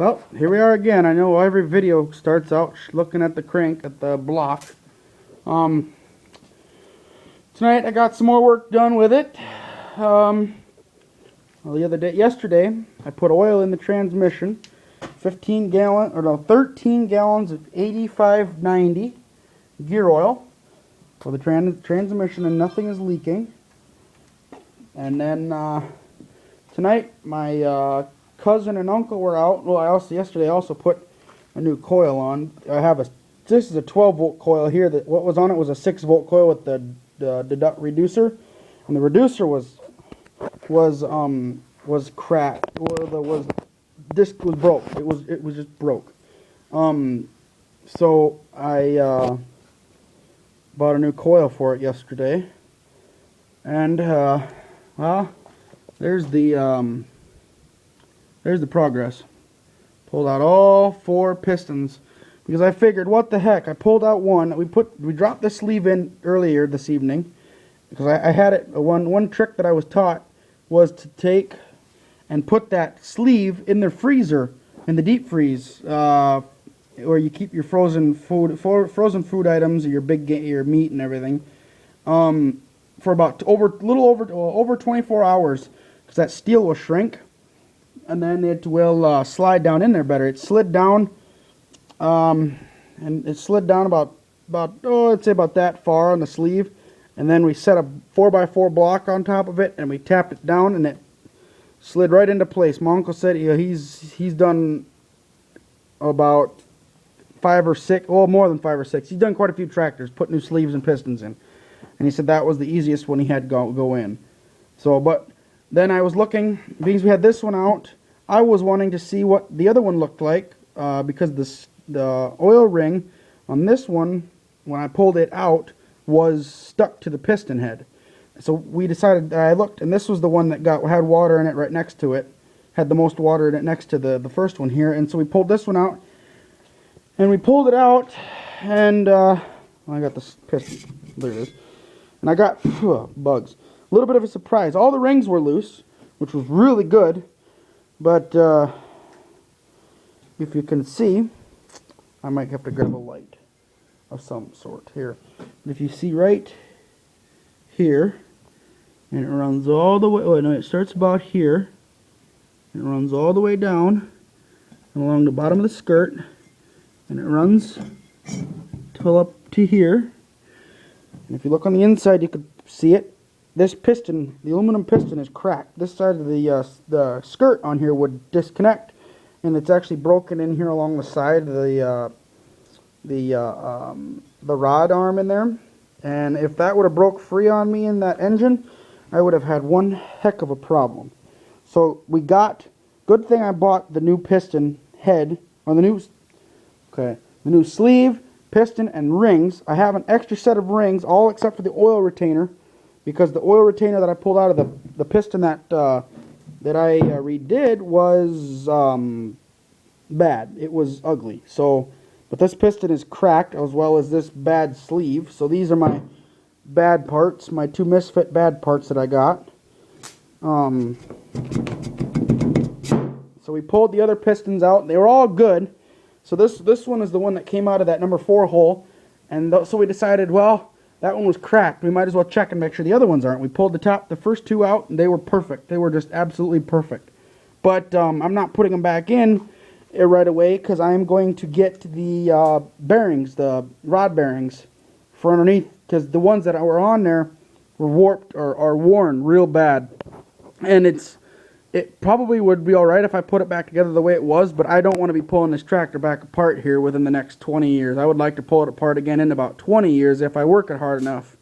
Well, here we are again. I know every video starts out looking at the crank, at the block. Tonight I got some more work done with it. Well, yesterday, I put oil in the transmission. 13 gallons of 8590 gear oil for the transmission, and nothing is leaking. And then tonight, my cousin and uncle were out. Well, yesterday I also put a new coil on. This is a 12 volt coil here. What was on it was a 6 volt coil with the reducer, and the reducer was cracked. The disc was broke. It was just broke. So I bought a new coil for it yesterday, and well, there's the progress. Pulled out all 4 pistons because I figured, what the heck? I pulled out one. We dropped the sleeve in earlier this evening because I had it. One trick that I was taught was to take and put that sleeve in the freezer, in the deep freeze, where you keep your frozen food items, your your meat and everything, for about over 24 hours, because that steel will shrink, and then it will slide down in there better. It slid down, and it slid down about I'd say about that far on the sleeve, and then we set a 4x4 block on top of it, and we tapped it down, and it slid right into place. My uncle said he's done about 5 or 6, well, more than 5 or 6. He's done quite a few tractors, put new sleeves and pistons in, and he said that was the easiest one he had go in. So, but then I was looking, because we had this one out, I was wanting to see what the other one looked like, because the oil ring on this one, when I pulled it out, was stuck to the piston head. So we decided, I looked, and this was the one that had water in it right next to it, had the most water in it next to the first one here, and so we pulled this one out, and we pulled it out, and I got this piston, there it is, and I got bugs. A little bit of a surprise. All the rings were loose, which was really good, but if you can see, I might have to grab a light of some sort here. If you see right here, and it runs all the way, oh no, it starts about here, it runs all the way down and along the bottom of the skirt, and it runs till up to here. And if you look on the inside, you could see it. This piston, the aluminum piston, is cracked. This side of the skirt on here would disconnect, and it's actually broken in here along the side of the rod arm in there. And if that would have broke free on me in that engine, I would have had one heck of a problem. So good thing I bought the new piston head, or the new sleeve, piston, and rings. I have an extra set of rings, all except for the oil retainer, because the oil retainer that I pulled out of the piston that I redid was bad. It was ugly. So, but this piston is cracked, as well as this bad sleeve. So these are my bad parts, my 2 misfit bad parts that I got. So we pulled the other pistons out. They were all good. So this one is the one that came out of that number 4 hole, and so we decided, well, that one was cracked. We might as well check and make sure the other ones aren't. We pulled the first 2 out, and they were perfect. They were just absolutely perfect. But I'm not putting them back in right away, because I'm going to get the bearings, the rod bearings for underneath, because the ones that were on there were warped or are worn real bad. And it probably would be alright if I put it back together the way it was, but I don't want to be pulling this tractor back apart here within the next 20 years. I would like to pull it apart again in about 20 years if I work it hard enough,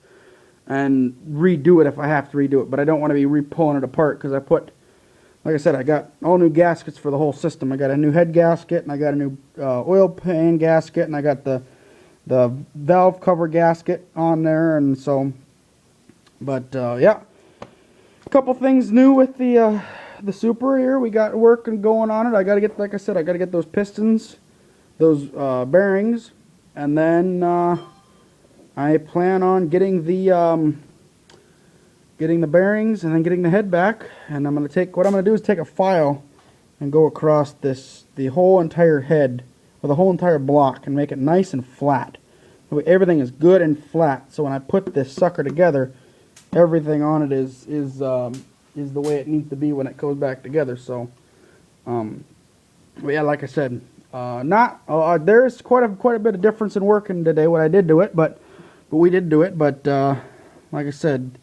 and redo it if I have to redo it. But I don't want to be re-pulling it apart, because like I said, I got all new gaskets for the whole system. I got a new head gasket, and I got a new oil pan gasket, and I got the valve cover gasket on there, and so, but yeah, a couple things new with the Super here. We got work going on it. I gotta get, like I said, I gotta get those pistons, those bearings, and then I plan on getting the bearings and then getting the head back. And what I'm gonna do is take a file and go across the whole entire head, or the whole entire block, and make it nice and flat. That way everything is good and flat. So when I put this sucker together, everything on it is the way it needs to be when it goes back together. So, but yeah, like I said, there's quite a bit of difference in working today. What I did do it, but we did do it. But like I said,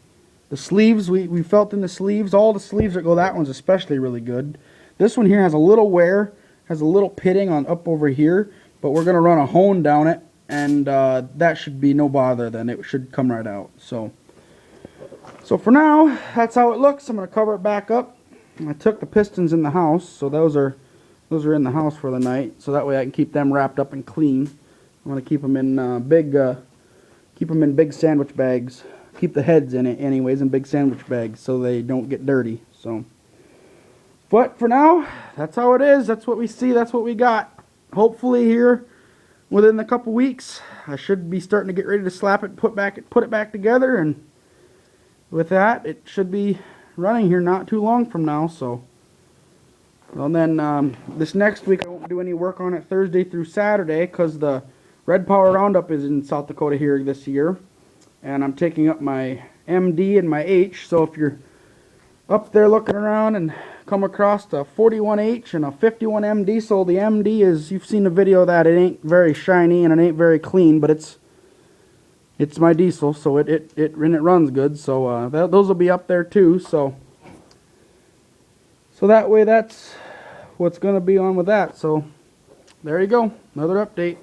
the sleeves we felt in the sleeves. All the sleeves that go, that one's especially really good. This one here has a little wear, has a little pitting on up over here, but we're gonna run a hone down it, and that should be no bother. Then it should come right out. So for now, that's how it looks. I'm gonna cover it back up. I took the pistons in the house, so those are in the house for the night, so that way I can keep them wrapped up and clean. I'm gonna keep them in big sandwich bags. Keep the heads in it anyways in big sandwich bags so they don't get dirty. So, but for now, that's how it is. That's what we see. That's what we got. Hopefully here within a couple weeks, I should be starting to get ready to slap it, put it back together, and with that, it should be running here not too long from now. So, well then, this next week I won't do any work on it Thursday through Saturday because the Red Power Roundup is in South Dakota here this year, and I'm taking up my MD and my H. So if you're up there looking around and come across a 41H and a 51MD, so the MD is, you've seen the video of that, it ain't very shiny and it ain't very clean, but it's my diesel, so it runs good. So those will be up there too. So that way, that's what's going to be on with that. So there you go, another update.